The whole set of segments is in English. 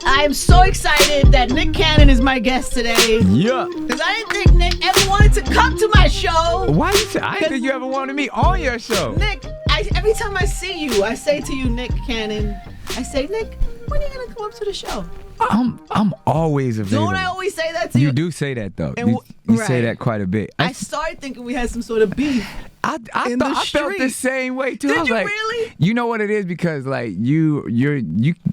I'm so excited that Nick Cannon is my guest today. Yeah. Because I didn't think Nick ever wanted to come to my show. Why you say? I didn't think you ever wanted me on your show. Nick, every time I see you, I say to you, Nick Cannon, I say, Nick, when are you going to come up to the show? I'm always available. Don't I always say that to you? You do say that though. And you say that quite a bit. I started thinking we had some sort of beef. I felt the same way too. Did I was you like, really? You know what it is, because like you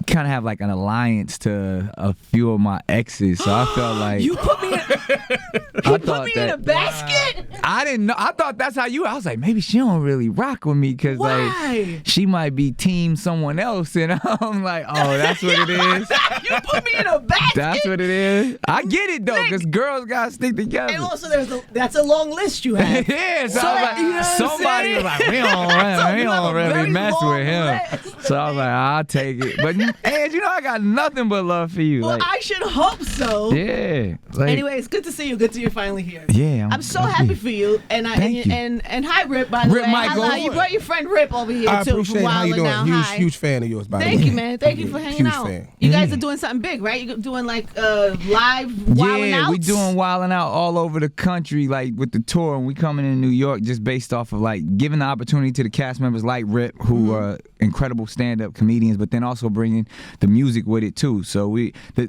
kind of have like an alliance to a few of my exes, so I felt like you put me in a basket. I didn't know. I thought that's how you. I was like, maybe she don't really rock with me because like she might be team someone else, and I'm like, oh, that's what it is. You put me in a basket. That's what it is. I get it though, because girls gotta stick together. And also, that's a long list you have. Yeah, so I was like, you know somebody was like, we don't really mess with him. So I was like, I'll take it. But Angie, I got nothing but love for you. Well, like, I should hope so. Yeah. Like, anyway, it's good to see you. Good to you're finally here. Yeah. I'm so happy for you. And hi Rip, by the way. Michael. You brought your friend Rip over here I too. appreciate it. How you doing? Huge fan of yours, by the way. Thank you, man. Thank you for hanging out. Fan. You guys are doing something big, right? You're doing like live wilding out. Yeah, we doing wilding out all over the country, like with the tour, and we coming in New York just based off of like giving the opportunity to the cast members like Rip, who are incredible stand-up comedians, but then also bringing the music with it too. So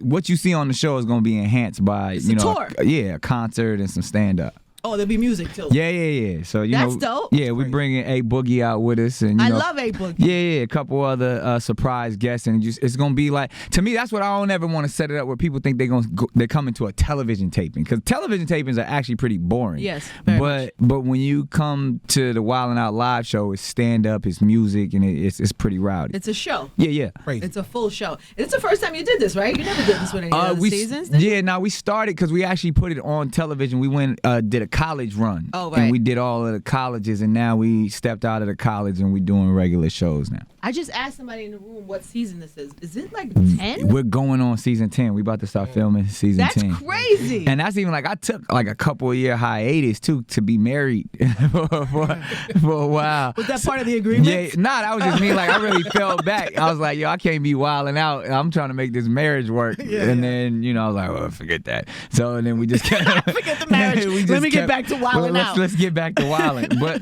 what you see on the show is going to be enhanced by tour. A concert and some stand-up. Oh, there'll be music too. Yeah. So that's dope. Yeah, we're bringing A Boogie out with us, and I love A Boogie. Yeah, a couple other surprise guests, and it's gonna be like, to me, that's what I don't ever want to set it up where people think they're coming to a television taping, because television tapings are actually pretty boring. Yes, very much. But when you come to the Wildin' Out live show, it's stand up, it's music, and it's pretty rowdy. It's a show. Yeah. Crazy. It's a full show. It's the first time you did this, right? You never did this with any other seasons. We started because we actually put it on television. We went did a college run. Oh, right. And we did all of the colleges, and now we stepped out of the college and we're doing regular shows now. I just asked somebody in the room what season this is. Is it like 10? We're going on season 10. We about to start filming season 10. That's crazy. And that's even like, I took like a couple of year hiatus too to be married for a while. Was that part of the agreement? Yeah, that was just me. Like, I really fell back. I was like, yo, I can't be wilding out. I'm trying to make this marriage work. Then, I was like, well, forget that. So, and then we just kept... Forget the marriage. Let me get back to wilding out. Let's get back to wilding. But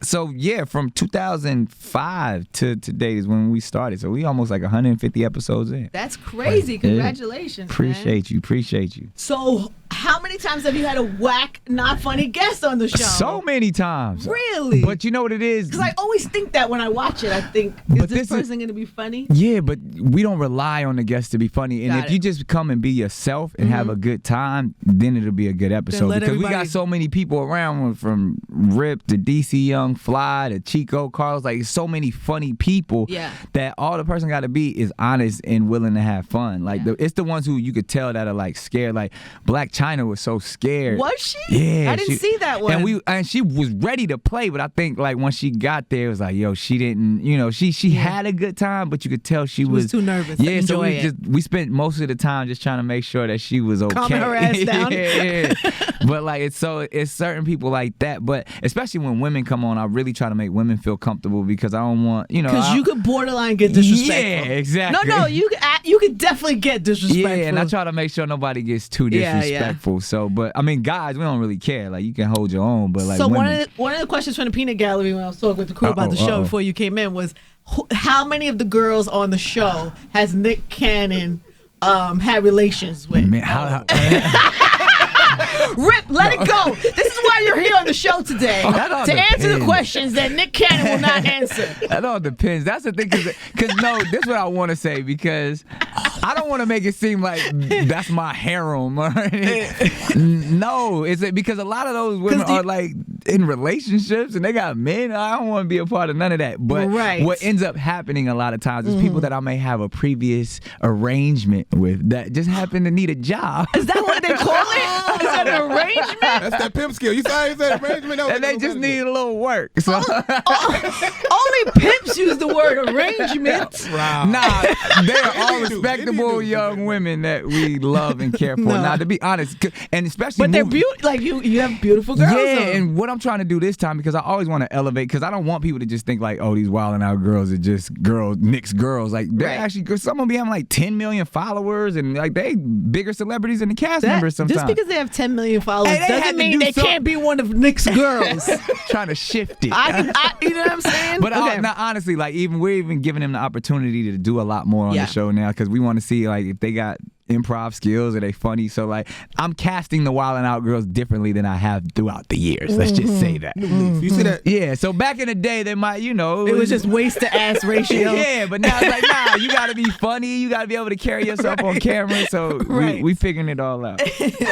so yeah, from 2005 to today is when we started. So we almost like 150 episodes in. That's crazy. Congratulations, Appreciate you. So how many times have you had a whack, not funny guest on the show? So many times. Really? But you know what it is? Because I always think that when I watch it, I think, is this person going to be funny? Yeah, but we don't rely on the guests to be funny. And if you just come and be yourself and have a good time, then it'll be a good episode. Because we got so many people around, from Rip to DC Young, Fly to Chico, Carlos. Like, so many funny people that all the person got to be is honest and willing to have fun. Like, it's the ones who you could tell that are like scared. Like, Black China was so scared. Was she? Yeah. I didn't see that one. And she was ready to play, but I think like once she got there, it was like, yo, she didn't, she had a good time, but you could tell she was too nervous. Yeah, so we spent most of the time just trying to make sure that she was okay. Calming her ass down. Yeah. But like it's certain people like that. But especially when women come on, I really try to make women feel comfortable, because I don't want, because you could borderline get disrespectful. Yeah, exactly. No, you could defindefinitely get disrespectful. Yeah, and I try to make sure nobody gets too disrespectful. So, but I mean, guys, we don't really care. Like, you can hold your own, but like, so women, one of the questions from the Peanut Gallery when I was talking with the crew about the show before you came in was, how many of the girls on the show has Nick Cannon had relations with? Man, Rip, let it go. This is why you're here on the show today, to answer the questions that Nick Cannon will not answer. That all depends. That's the thing, because no, this is what I want to say, because I don't want to make it seem like that's my harem. No, it's because a lot of those women are like in relationships and they got men. I don't want to be a part of none of that. But what ends up happening a lot of times is people that I may have a previous arrangement with that just happen to need a job. Is that what they call it? Is that an arrangement? That's that pimp skill. You saw how you said arrangement? And they just need a little work. So. Only pimps use the word arrangement. Nah, they're all respectable young women that we love and care for. Now, to be honest, and especially, but they're beautiful. Like you have beautiful girls. Yeah, and what I'm trying to do this time, because I always want to elevate, because I don't want people to just think like, oh, these Wild 'N Out girls are just girls, Nick's girls. Like, they're actually, some of them be having like 10 million followers, and like they bigger celebrities than the cast members sometimes. Just because they have 10 million followers doesn't mean they can't be one of Nick's girls. Trying to shift it. You know what I'm saying? But now, honestly, like, we're even giving them the opportunity to do a lot more on the show now, because we want to see like if they got improv skills, are they funny? So like, I'm casting the Wild 'N Out girls differently than I have throughout the years. Let's just say that. You see that? Yeah. So back in the day, they might, it was just waist to ass ratio. Yeah, but now it's like, nah, you got to be funny. You got to be able to carry yourself on camera. So we figuring it all out.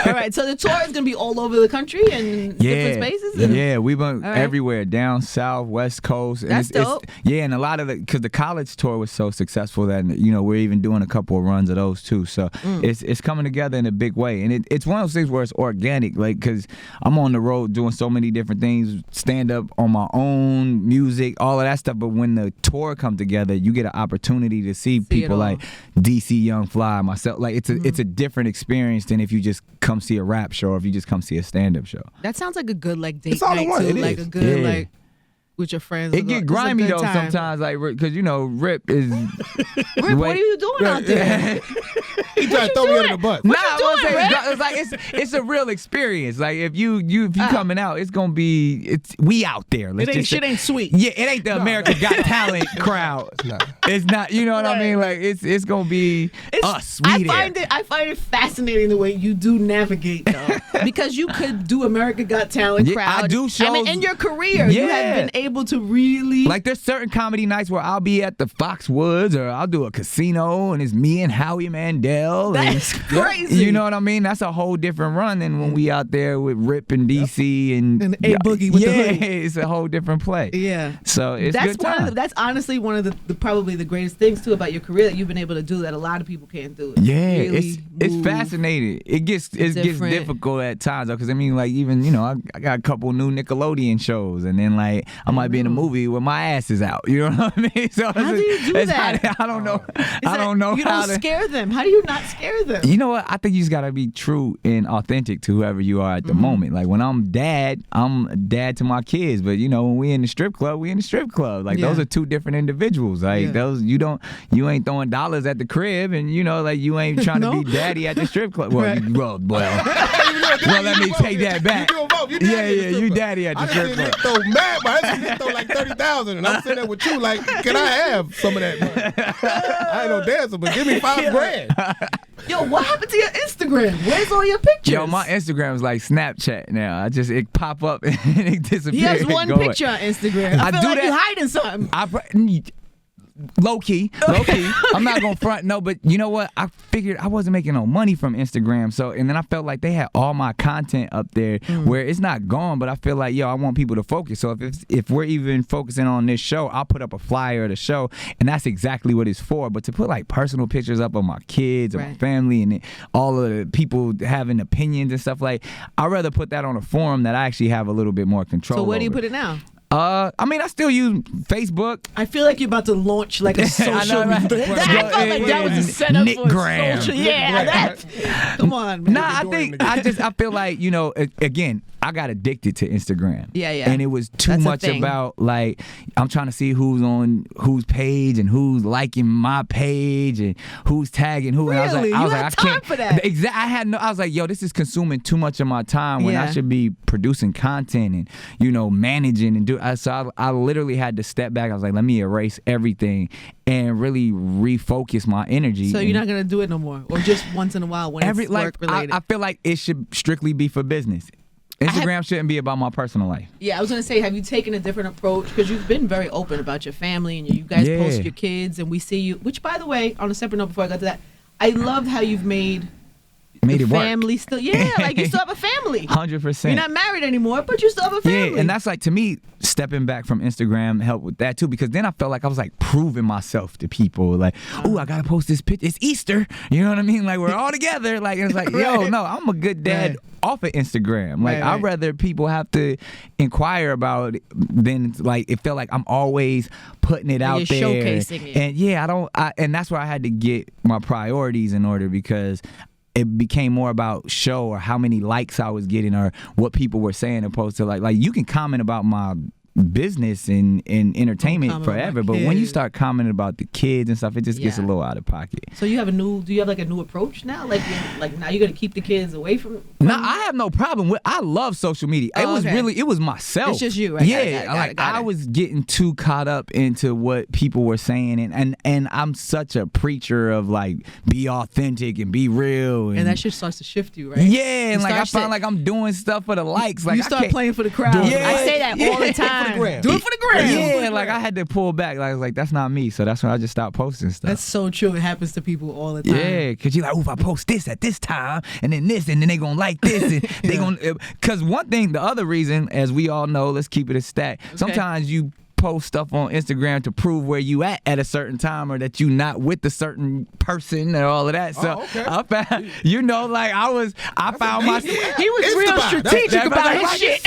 All right. So the tour is gonna be all over the country and different spaces. Yeah, we went everywhere, down south, west coast. And That's dope. And a lot of because the college tour was so successful that we're even doing a couple of runs of those too. So. It's coming together in a big way, and it's one of those things where it's organic, like, because I'm on the road doing so many different things, stand up on my own, music, all of that stuff. But when the tour comes together, you get an opportunity to see people like DC Young Fly, myself. Like, it's a different experience than if you just come see a rap show or if you just come see a stand up show. That sounds like a good date night too, like a good with your friends. It get grimy though sometimes, like, because Rip is. Rip, what are you doing out there? He tried to throw me under the bus. It's like it's a real experience. Like, if you coming out, it's gonna be we out there. Shit ain't sweet. Yeah, it ain't the America's Got Talent crowd. It's not. You know what I mean? Like, it's gonna be us. I find it fascinating the way you do navigate though, because you could do America Got Talent crowd. I do shows. I mean, in your career, you have been able to really, like, there's certain comedy nights where I'll be at the Foxwoods, or I'll do a casino and it's me and Howie Mandel. That's crazy. You know what I mean? That's a whole different run than when we out there with Rip and DC and A Boogie with the hoodie. It's a whole different play. Yeah. So it's good time. That's honestly one of the probably the greatest things too about your career that you've been able to do that a lot of people can't do. Yeah, really it's fascinating. It gets difficult at times though, because I mean, like, even I got a couple new Nickelodeon shows, and then like I might be in a movie where my ass is out. You know what I mean? So how do you do that? I don't know. I don't know. You don't scare them. How do you not scare them? You know what? I think you just gotta be true and authentic to whoever you are at the moment. Like, when I'm dad to my kids. But when we in the strip club, we in the strip club. Like, those are two different individuals. Like, those you ain't throwing dollars at the crib, and like you ain't trying to be daddy at the strip club. Well, let me take that back. You daddy at the strip club. So mad, but I just throw like 30,000, and I'm sitting there with you like, can I have some of that money? I ain't no dancer, but give me $5,000. Yo, what happened to your Instagram? Where's all your pictures? Yo, my Instagram is like Snapchat now. It pop up and it disappears. He has one picture on Instagram. I feel like you're hiding something. Low key. I'm not gonna front, no, but you know what? I figured I wasn't making no money from Instagram, and then I felt like they had all my content up there where it's not gone, but I feel like, I want people to focus. So if we're even focusing on this show, I'll put up a flyer of the show, and that's exactly what it's for. But to put like personal pictures up of my kids and my family and all of the people having opinions and stuff, like, I'd rather put that on a forum that I actually have a little bit more control over. So where do you put it now? I mean, I still use Facebook. I feel like you're about to launch like a social. I felt like that was a setup Nick for Graham. Social. Yeah, that. Come on, man. Nah, I feel like, again, I got addicted to Instagram. Yeah. And it was too much about, like, I'm trying to see who's on whose page and who's liking my page and who's tagging who. Really? And I was like, I can't for that. I was like, yo, this is consuming too much of my time when I should be producing content and, managing and do. So I literally had to step back. I was like, let me erase everything and really refocus my energy. So you're not gonna do it no more, or just once in a while when it's work related? I feel like it should strictly be for business. Instagram shouldn't be about my personal life. Yeah, I was gonna say, have you taken a different approach? Because you've been very open about your family and you guys post your kids, and we see you. Which, by the way, on a separate note, before I got to that, I love how you've made it family work. Still, like you still have a family. 100%. You're not married anymore, but you still have a family. Yeah, and that's like, to me, stepping back from Instagram helped with that too, because then I felt like I was like proving myself to people, like, oh, I gotta post this picture. It's Easter, you know what I mean? Like, we're all together. Like, it's like, yo, no, I'm a good dad off of Instagram. Like, I'd rather people have to inquire about it than, like, it felt like I'm always putting it out there, showcasing it. And and that's where I had to get my priorities in order, because it became more about show or how many likes I was getting or what people were saying opposed to like you can comment about my business and entertainment forever, but when you start commenting about the kids and stuff, it just gets a little out of pocket. So do you have like a new approach now? Like now you're gonna keep the kids away from No, I have no problem with. I love social media. It was myself. It's just you, right? Yeah, I was getting too caught up into what people were saying, and I'm such a preacher of like be authentic and be real, and that shit starts to shift you, right? Yeah, and like I find like I'm doing stuff for the likes. Like you start playing for the crowd. Yeah, I say that all the time. Do it for the gram. Yeah, like I had to pull back. Like I was like, that's not me. So that's when I just stopped posting stuff. That's so true. It happens to people all the time. Yeah, because you're like, if I post this at this time, and then this, and then they gonna like this, and they gonna. Because one thing, the other reason, as we all know, let's keep it a stat. Okay. Sometimes you post stuff on Instagram to prove where you at a certain time or that you not with a certain person and all of that. So I found, like I found myself. He was real strategic about his shit.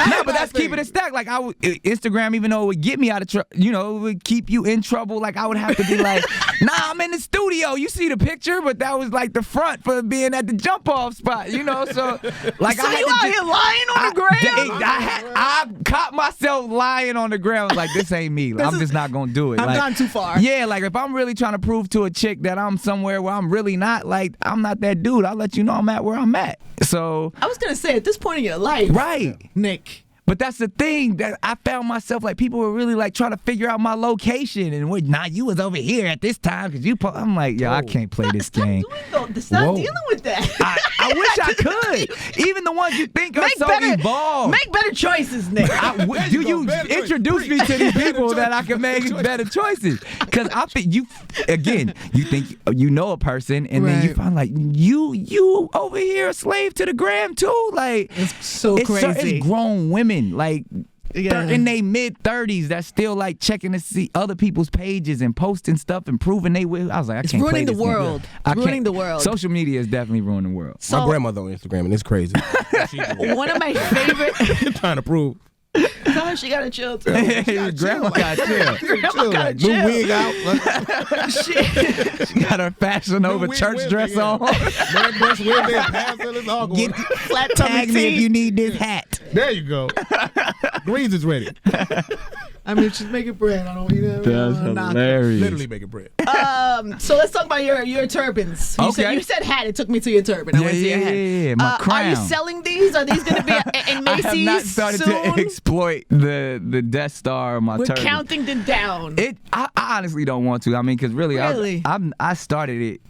No, but that's keeping it stacked. Like Instagram, even though it would get me out of trouble, it would keep you in trouble. Like I would have to be like, nah, I'm in the studio. You see the picture, but that was like the front for being at the jump off spot. So like so you out here lying on the ground. I caught myself lying on the ground. Like this ain't me. I'm just not gonna do it. I've gone too far. Yeah, like if I'm really trying to prove to a chick that I'm somewhere where I'm really not, like I'm not that dude. I'll let you know I'm at where I'm at. So I was gonna say at this point in your life, right, Nick. But that's the thing that I found myself like people were really like trying to figure out my location and you was over here at this time because I'm like, I can't play this game. Stop dealing with that. I wish I could. Even the ones you think are so evolved. Make better choices, Nick. Do you introduce me to these people that I can make better choices? Because I think you think you know a person and then you find like you over here a slave to the gram too. Like it's so crazy. It's grown women. Like in their mid-30s that's still like checking to see other people's pages and posting stuff and proving they will. I was like, I can't play this. It's ruining the world. Social media is definitely ruining the world. My grandmother on Instagram and it's crazy. One of my favorite trying to prove. Tell her she gotta chill too. Grandma gotta chill. Grandma gotta chill. New wig out. She got her fashion over church dress on. Man brush wig there, pastel is all going. Flat tummy Tag me if you need this hat. There you go. Greens is ready. I mean, she's making bread. I don't eat it. That's hilarious. Literally making bread. So let's talk about your turbans. You said hat. It took me to your turban. I went to your hat. Yeah, my crown. Are you selling these? Are these going to be in Macy's I have not started soon? to exploit the Death Star of my turban. We're counting them down. I honestly don't want to. I mean, because really? I started it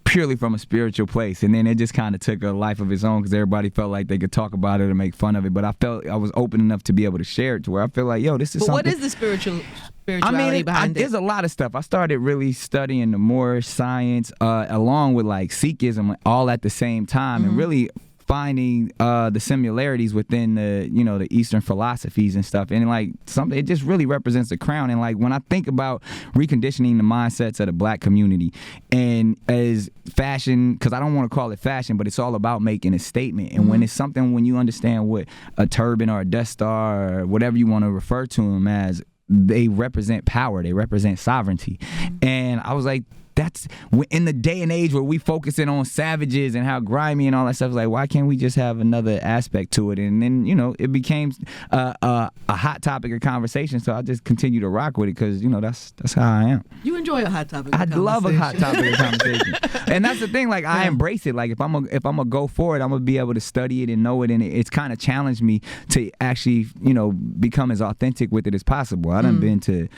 purely from a spiritual place, and then it just kind of took a life of its own because everybody felt like they could talk about it and make fun of it. But I felt I was open enough to be able to share it to where I feel like, this is something. What is the spirituality behind it? There's a lot of stuff. I started really studying the Moorish science along with like Sikhism all at the same time, and really finding the similarities within the Eastern philosophies and stuff, and like something, it just really represents the crown. And like when I think about reconditioning the mindsets of the Black community and as fashion, because I don't want to call it fashion, but it's all about making a statement. And when it's something, when you understand what a turban or a Death Star or whatever you want to refer to them as, they represent power, they represent sovereignty. And I was like, that's in the day and age where we focusing on savages and how grimy and all that stuff. Like, why can't we just have another aspect to it? And then it became a hot topic of conversation. So I just continue to rock with it because that's how I am. You enjoy a hot topic. I love a hot topic of conversation, and that's the thing. Like I embrace it. Like if I'm gonna go for it, I'm gonna be able to study it and know it. And it's kind of challenged me to actually become as authentic with it as possible. I done been to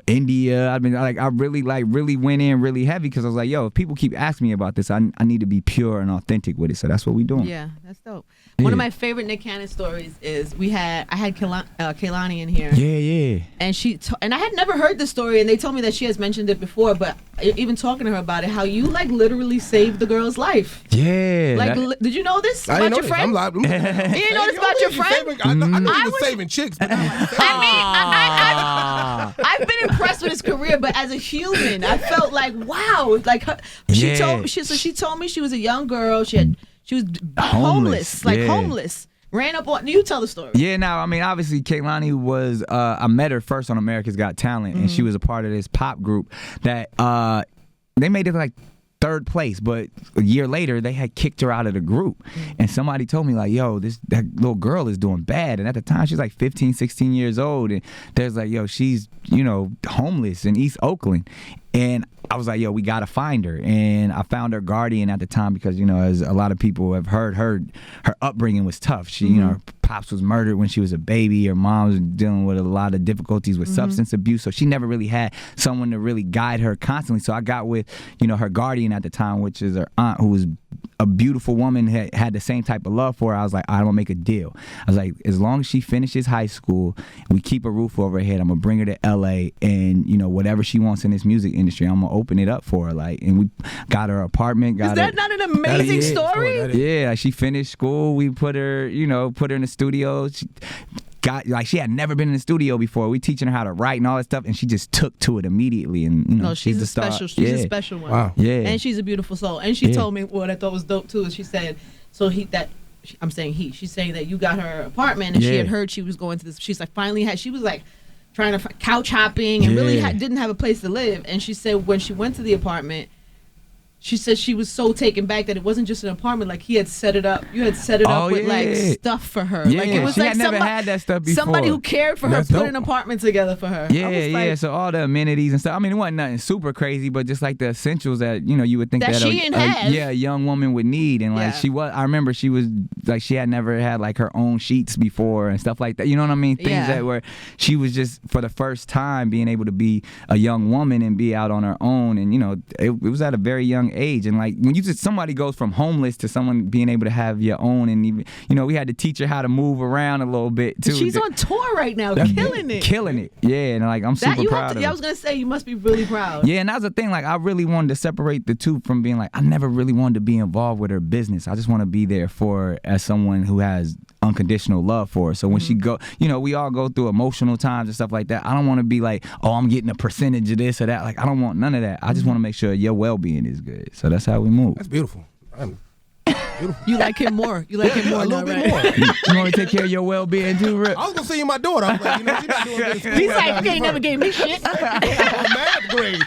India. I've been I really went in really heavy because I was like, if people keep asking me about this, I need to be pure and authentic with it. So that's what we doing. Yeah, that's dope. One of my favorite Nick Cannon stories is I had Kehlani in here. Yeah. And and I had never heard the story, and they told me that she has mentioned it before, but even talking to her about it, how you literally saved the girl's life. Yeah. Did you know this about your friend? You didn't know this about your friend? I knew he was saving chicks, but I've been impressed with his career, but as a human, I felt like, wow. She told me she was a young girl. She was homeless. Homeless. Ran up on. You tell the story. Yeah, now I mean, obviously, Kehlani was. I met her first on America's Got Talent, and she was a part of this pop group that they made it like 3rd place, but a year later they had kicked her out of the group. And somebody told me like, yo, that little girl is doing bad. And at the time she's like 15, 16 years old, and there's like, yo, she's, you know, homeless in East Oakland. And I was like, yo, we gotta find her. And I found her guardian at the time because, you know, as a lot of people have heard, her upbringing was tough. She, you know, her pops was murdered when she was a baby. Her mom was dealing with a lot of difficulties with substance abuse. So she never really had someone to really guide her constantly. So I got with, you know, her guardian at the time, which is her aunt, who was a beautiful woman, had the same type of love for her. I was like, I'm gonna make a deal. I was like, as long as she finishes high school, we keep a roof over her head, I'm gonna bring her to LA, and you know, whatever she wants in this music industry, I'm gonna open it up for her. Like, and we got her apartment. Is that not an amazing story? Yeah, like she finished school. We put her in the studio. She had never been in the studio before. We teaching her how to write and all that stuff, and she just took to it immediat's you know, she's a special. She's a special one. Wow. Yeah. And she's a beautiful soul. And she told me what I thought was dope too. Is she said, I'm saying she's saying that you got her apartment, and she had heard she was going to this. She's like she was like trying to couch hopping and really didn't have a place to live. And she said when she went to the apartment, she said she was so taken back that it wasn't just an apartment. Like, he had set it up. You had set it up with like stuff for her. Yeah, like, it was she like had never had that stuff before. Somebody who cared for her put an apartment together for her. Yeah. So all the amenities and stuff. I mean, it wasn't nothing super crazy, but just like the essentials that, you know, you would think that a young woman would need. And like I remember she was like, she had never had like her own sheets before and stuff like that. You know what I mean? Things that where she was just for the first time being able to be a young woman and be out on her own. And you know, it was at a very young age. And like when somebody goes from homeless to someone being able to have your own, and even, you know, we had to teach her how to move around a little bit too. She's on tour right now, killing it. Yeah, and like I'm super proud of her. I was gonna say you must be really proud. Yeah, and that's the thing. Like, I really wanted to separate the two from being like, I never really wanted to be involved with her business. I just want to be there for her as someone who has unconditional love for her. So when she go, you know, we all go through emotional times and stuff like that. I don't want to be like, oh, I'm getting a percentage of this or that. Like, I don't want none of that. I just want to make sure your well-being is good. So that's how we move. That's beautiful. Beautiful. You like him more. You like him more, a little bit more. You want to take care of your well-being too, Rip? I was gonna see you my daughter. I was like, you know, she's not doing this. He's like, you ain't never gave me shit. Math grades.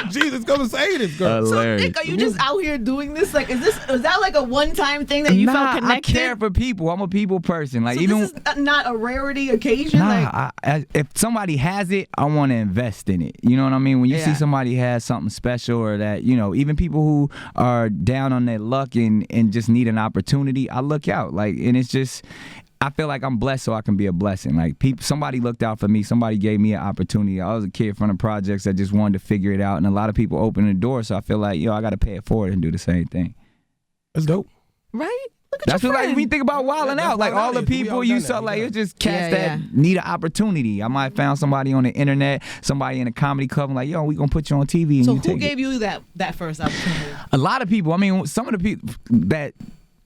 Jesus, come and say this, girl. Hilarious. So, Nick, are you just out here doing this? Like, is that like a one-time thing that you felt connected? I care for people. I'm a people person. Like, so even this is not a rarity occasion. If somebody has it, I want to invest in it. You know what I mean? When you see somebody has something special, or that, you know, even people who are down on their luck and just need an opportunity, I look out. Like, and it's just, I feel like I'm blessed so I can be a blessing. Like, somebody looked out for me. Somebody gave me an opportunity. I was a kid from the projects that just wanted to figure it out, and a lot of people opened the door. So I feel like, I got to pay it forward and do the same thing. That's dope. Right? Look at That's your what, friend. like, when you think about wilding out, like all the people you saw, like, it's just cats that need an opportunity. I might have found somebody on the internet, somebody in a comedy club, and like, we gonna put you on TV. And so you who gave you that first opportunity? A lot of people. I mean, some of the people that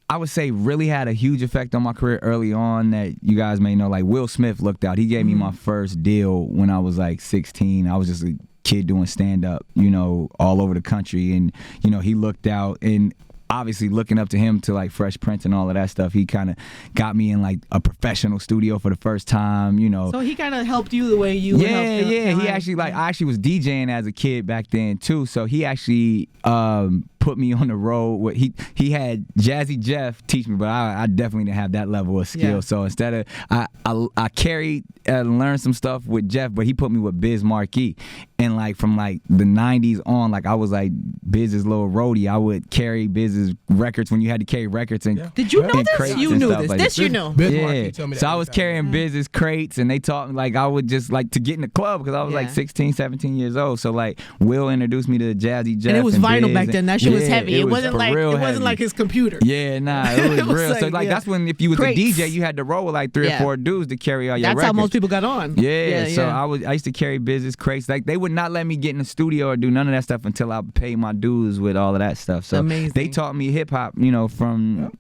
I would say really had a huge effect on my career early on that you guys may know, like Will Smith looked out. He gave me my first deal when I was like 16. I was just a kid doing stand-up, all over the country, and he looked out, and obviously looking up to him to like Fresh Prince and all of that stuff, he kind of got me in like a professional studio for the first time, So he kind of helped you the way you helped him. He actually, like, I actually was DJing as a kid back then too, so he actually put me on the road. He had Jazzy Jeff teach me, but I definitely didn't have that level of skill. So instead of I carried and learned some stuff with Jeff, but he put me with Biz Markie. And like from like the 90s on, like I was like Biz's little roadie. I would carry Biz's records when you had to carry records and Did you know this? You knew this. Like this you know. Biz Markie told me that. So I was carrying Biz's crates, and they taught me, like, I would just like to get in the club because I was like 16, 17 years old. So like Will introduced me to Jazzy Jeff. And it was vinyl Biz, back then. That shit was heavy. It wasn't heavy. like his computer. Yeah, nah, it was real. So like that's when, if you was Crates. a DJ, you had to roll with like 3 or 4 dudes to carry all your records. That's how most people got on. So I used to carry Biz's crates. Like, they would not let me get in the studio or do none of that stuff until I paid my dues with all of that stuff. So they taught me hip hop, from.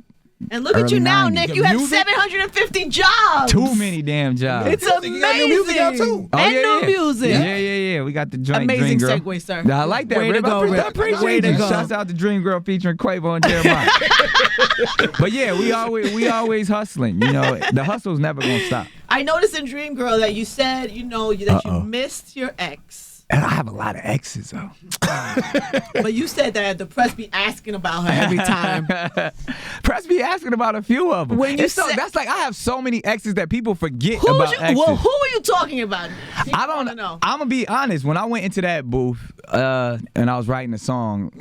And look at you now, 90s. Nick. You have 750 jobs. Too many damn jobs. It's amazing. You got new music out too. And new music. Yeah. We got the joint amazing Dream Girl. segue, sir. I like that. Way to go, I appreciate Way to you. go. Shouts out to Dream Girl featuring Quavo and Jeremiah. But yeah, we always hustling. The hustle's never gonna stop. I noticed in Dream Girl that you said, that you missed your ex. And I have a lot of exes though. But you said that the press be asking about her every time. Press be asking about a few of them. When you that's like I have so many exes that people forget who about exes. Well, who are you talking about? I don't know. I'm gonna be honest. When I went into that booth and I was writing a song,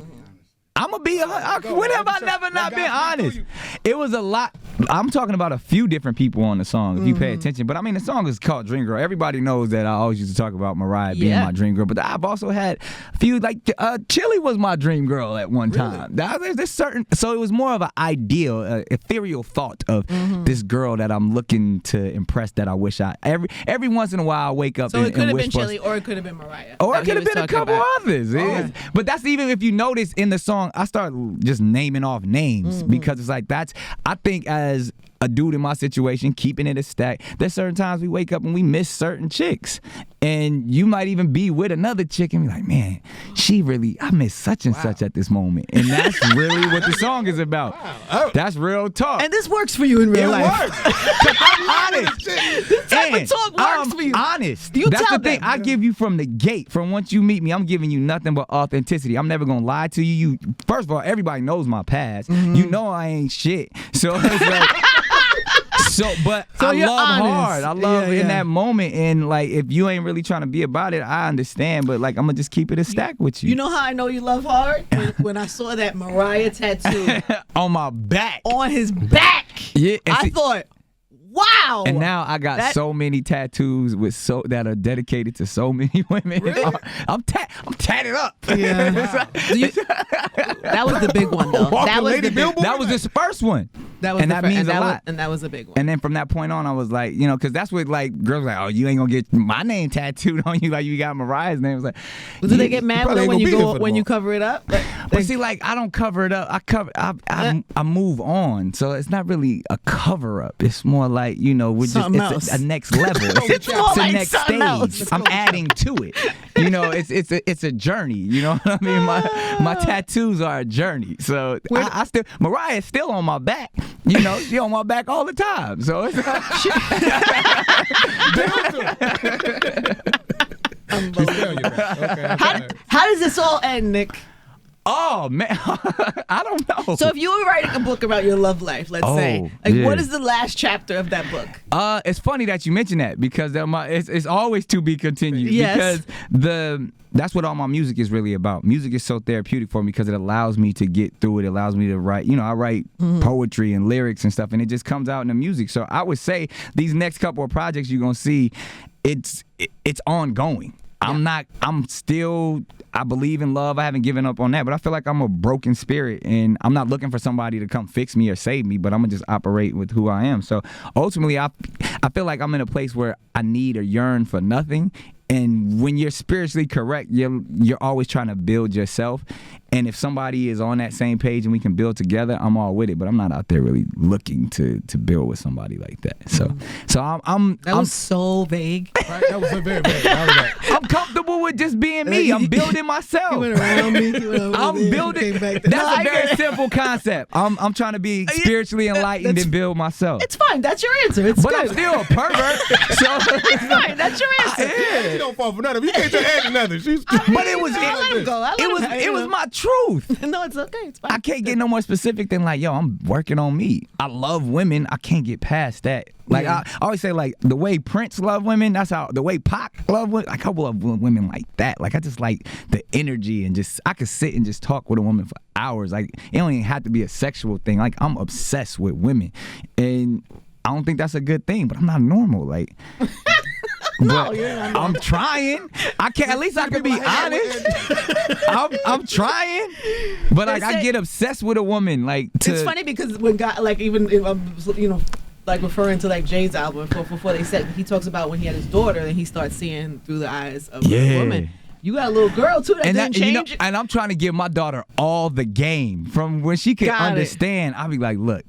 I'm gonna be. When have I never not been honest? It was a lot. I'm talking about a few different people on the song, if you pay attention. But I mean, the song is called Dream Girl. Everybody knows that I always used to talk about Mariah being my dream girl. But I've also had a few, like Chili was my dream girl at one time. There's certain, so it was more of an ideal, ethereal thought of this girl that I'm looking to impress. That I wish every once in a while I wake up. So and, it could have been for, Chili, or it could have been Mariah, or it could have been a couple others. But that's even if you notice in the song, I start just naming off names because it's like I think as a dude in my situation, keeping it a stack, there's certain times we wake up and we miss certain chicks. And you might even be with another chick and be like, man, I miss such and such at this moment. And that's really what the song is about. That's real talk. And this works for you in real life. It works. I'm honest. This type of talk works for you. Honest. You That's tell the thing. them. I give you from the gate. From once you meet me, I'm giving you nothing but authenticity. I'm never gonna lie to you. First of all, everybody knows my past. You know I ain't shit. So it's like but I love honest. hard. I love in that moment. And like if you ain't really trying to be about it, I understand. But like I'm gonna just keep it a stack with you. You know how I know you love hard? When I saw that Mariah tattoo on my back. on his back. Yeah. I thought, wow. And now I got so many tattoos that are dedicated to so many women. Really? I'm tatted up. Yeah. That was the big one though. That was Lady the big, Billboard? That was just the first one. that was and the that fir- means and a that lot. Was, and that was a big one. And then from that point on, I was like, because that's what like girls like, oh, you ain't gonna get my name tattooed on you like you got Mariah's name. I was like, do they get mad probably though ain't when gonna you be go here for when the you ball. cover it up? but see, like I don't cover it up. I move on. So it's not really a cover up. It's more like we're Something just else. it's a next level. It's more a like next something else. stage. I'm adding to it. It's a journey. You know what I mean? My tattoos are a journey. So I still Mariah's still on my back. She on my back all the time. So it's How does this all end, Nick? oh man, I don't know. So if you were writing a book about your love life, let's say, what is the last chapter of that book? It's funny that you mention that because it's always to be continued. Yes. Because that's what all my music is really about. Music is so therapeutic for me because it allows me to get through it. It allows me to write. I write poetry and lyrics and stuff, and it just comes out in the music. So I would say these next couple of projects you're gonna see, it's ongoing. I'm still, I believe in love. I haven't given up on that, but I feel like I'm a broken spirit and I'm not looking for somebody to come fix me or save me, but I'm gonna just operate with who I am. So ultimately, I feel like I'm in a place where I need or yearn for nothing. And when you're spiritually correct, you're always trying to build yourself. And if somebody is on that same page and we can build together, I'm all with it. But I'm not out there really looking to build with somebody like that. So I'm so vague. Right? That was so very vague. I'm comfortable with just being me. I'm building myself. You went around me. I'm building. That's a very simple concept. I'm trying to be spiritually enlightened and build myself. It's fine. That's your answer. It's But good. I'm still a pervert. So It's fine. That's your answer. She don't fall for nothing. You can't just add to nothing. She's But it was I let him go. it was my truth. No, it's okay. It's fine. I can't get no more specific than like, yo, I'm working on me. I love women. I can't get past that. Like I always say, like the way Prince loved women, that's how the way Pac loved women. Like I love women like that. Like I just like the energy and just I could sit and just talk with a woman for hours. Like it don't even have to be a sexual thing. Like I'm obsessed with women, and I don't think that's a good thing. But I'm not normal. Like. But I'm trying. I can't. At least I can be honest. I'm trying, but like I get obsessed with a woman. Like it's funny because when God, like even like referring to like Jay's album before they said he talks about when he had his daughter and he starts seeing through the eyes of a woman. You got a little girl too that didn't change. And I'm trying to give my daughter all the game from when she can understand. I'll be like, look.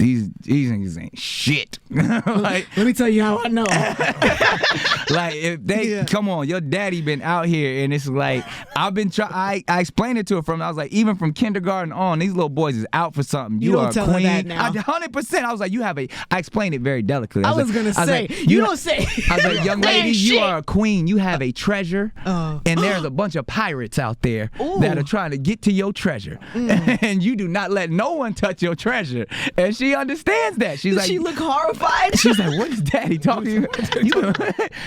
these niggas ain't shit. Like, let me tell you how I know. like if they come on, your daddy been out here, and it's like I've been I explained it to her I was like, even from kindergarten on, these little boys is out for something. You are a queen. That now. 100%. I was like, I explained it very delicately. I was gonna say, you don't say. I was like, young lady, you are a queen. You have a treasure, and there's a bunch of pirates out there that are trying to get to your treasure, and you do not let no one touch your treasure. And she understands that. She's like, she look horrified. She's like, what is Daddy talking to you?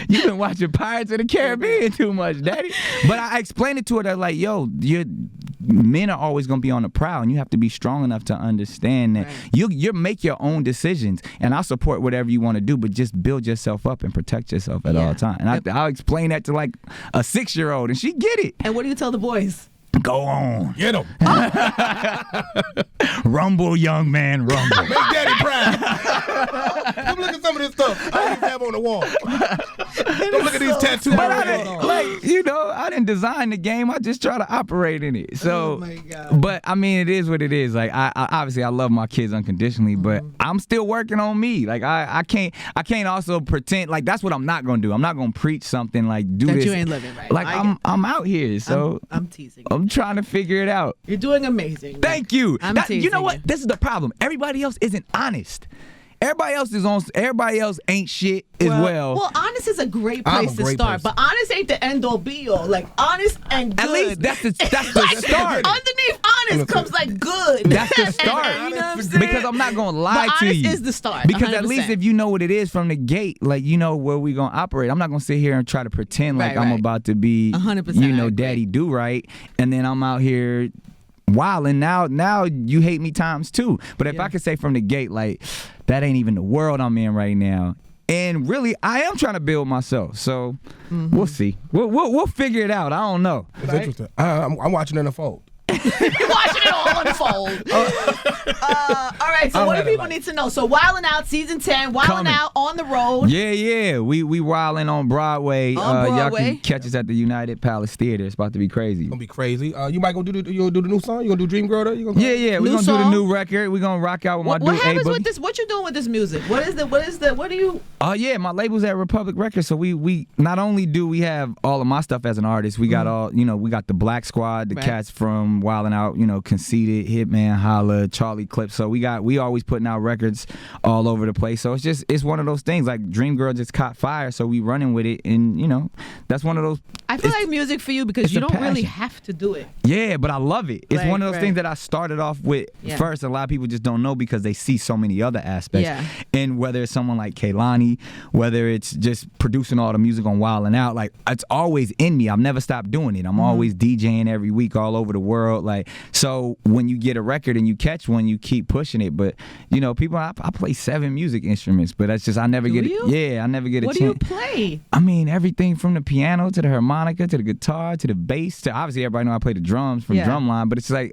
You've been watching Pirates of the Caribbean too much, Daddy. But I explained it to her that, like, yo, men are always going to be on the prowl, and you have to be strong enough to understand that you make your own decisions, and I'll support whatever you want to do, but just build yourself up and protect yourself at all times. And I'll explain that to like a 6-year-old, and she get it. And what do you tell the boys? Go on. Get him. Rumble, young man, rumble. Make Daddy proud. Come look at some of this stuff I used to have on the wall. Don't look at these tattoos. But I didn't design the game. I just try to operate in it. So, oh my God. But I mean, it is what it is. Like, I obviously I love my kids unconditionally, but I'm still working on me. Like, I can't also pretend like that's what I'm not gonna do. I'm not gonna preach something like do that this. You ain't living right. Like I'm out here, so I'm teasing. I'm trying to figure it out. You're doing amazing. Thank you. I'm teasing. You know what? This is the problem. Everybody else isn't honest. Everybody else ain't shit as well. Well, honest is a great place to start, but honest ain't the end all be all. Like, honest and good. At least that's the like, start. Underneath honest comes like good. That's the start. You know what I'm saying? Because I'm not gonna lie but to you. Honest is the start. Because 100%. at least if you know what it is from the gate, like you know where we gonna operate. I'm not gonna sit here and try to pretend like I'm about to be, 100%, daddy do right, and then I'm out here wilding. Now you hate me times 2. But if I could say from the gate, like, that ain't even the world I'm in right now. And really, I am trying to build myself. So we'll see. We'll figure it out. I don't know. It's interesting. I'm watching it unfold. You're watching it all unfold. All right, so what do people need to know? So Wildin' Out season 10, Wildin' Out on the road. Yeah. We wildin' on Broadway. Y'all can catch us at the United Palace Theater. It's about to be crazy. It's gonna be crazy. You might go do the new song. You gonna do Dream Girl? Though? Yeah. We're gonna do the new record. We're gonna rock out with my dude. What happens with this? What you doing with this music? What do you? My label's at Republic Records. So we not only do we have all of my stuff as an artist, we got we got the Black Squad, the cats from Wildin' Out, Conceited, Hitman, Holla, Charlie Clips. So we always putting out records all over the place. So it's one of those things. Like Dream Girl just caught fire, so we running with it, and that's one of those. I feel like music for you because you don't really have to do it. Yeah, but I love it. It's one of those things that I started off with first. A lot of people just don't know because they see so many other aspects. Yeah. And whether it's someone like Kehlani, whether it's just producing all the music on Wildin' Out, like it's always in me. I've never stopped doing it. I'm always DJing every week all over the world. Like, so when you get a record and you catch one, you keep pushing it. But people, I play 7 music instruments, but that's just I never get a chance. What do you play? I mean, everything from the piano to the harmonica to the guitar to the bass to obviously everybody know I play the drums from Drumline, but it's like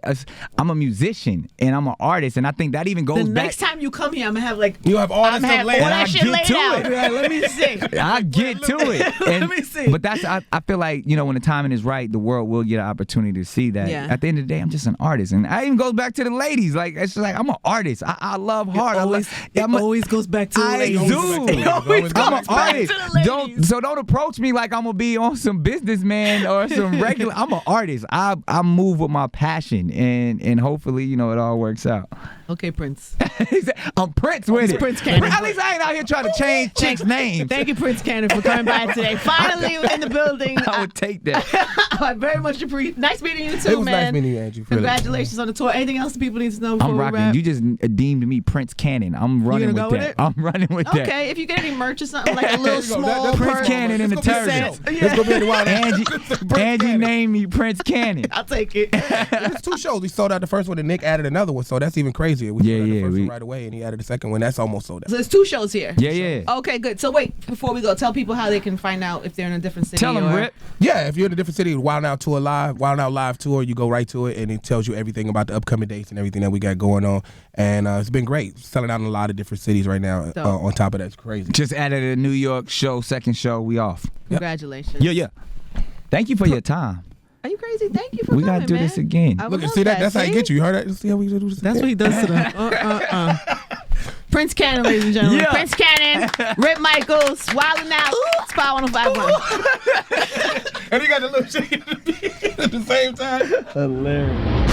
I'm a musician and I'm an artist, and I think that even goes back. The next time you come here, I'm gonna have you have all this stuff laid out. That shit laid out. Yeah, let me see. I get to it. Let me see. But I feel like when the timing is right, the world will get an opportunity to see that. Yeah. At the end of the day, I'm just an artist, and I even goes back to the ladies. Like it's just like I'm an artist. I love hard. It always goes back to the ladies. I do. I'm an artist. Don't approach me like I'm gonna be on some businessman or some regular. I'm an artist. I move with my passion, and hopefully it all works out. Okay, Prince. I'm Prince with it. Prince Cannon. At least I ain't out here trying to change chicks' names. Thank you, Prince Cannon, for coming by today. Finally in the building. I would take that. I very much appreciate. Nice meeting you too, it was man. Nice meeting you, Angie. Congratulations on the tour. Anything else people need to know before I'm rocking. we wrap? You just deemed me Prince Cannon. I'm running with that. I'm running with that. Okay, if you get any merch or something like a little small Prince Cannon in the terrorist. It's gonna be the wild. Angie named me Prince Cannon. I'll take it. There's 2 shows. We sold out the first one, and Nick added another one, so that's even crazier. We sold out the first one right away, and he added the second one. That's almost sold out. So there's 2 shows here. Yeah. Okay, good. So wait, before we go, tell people how they can find out if they're in a different city. Tell them, Rip. Yeah, if you're in a different city, Wildin' Out Tour Live, Wildin' Out Live Tour, you go right to it, and it tells you everything about the upcoming dates and everything that we got going on. And it's been great. Selling out in a lot of different cities right now. On top of that, it's crazy. Just added a New York show, second show. We off. Congratulations. Yeah. Thank you for your time. Are you crazy? Thank you for coming, man. We gotta do this again. Look, see that? That's how you get you. You heard that? See how we do this? That's what he does to them. Prince Cannon, ladies and gentlemen. Yeah. Prince Cannon, Rip Michaels, Wildin' Out, Spy 105.1. And he got the little shaking at the same time. Hilarious.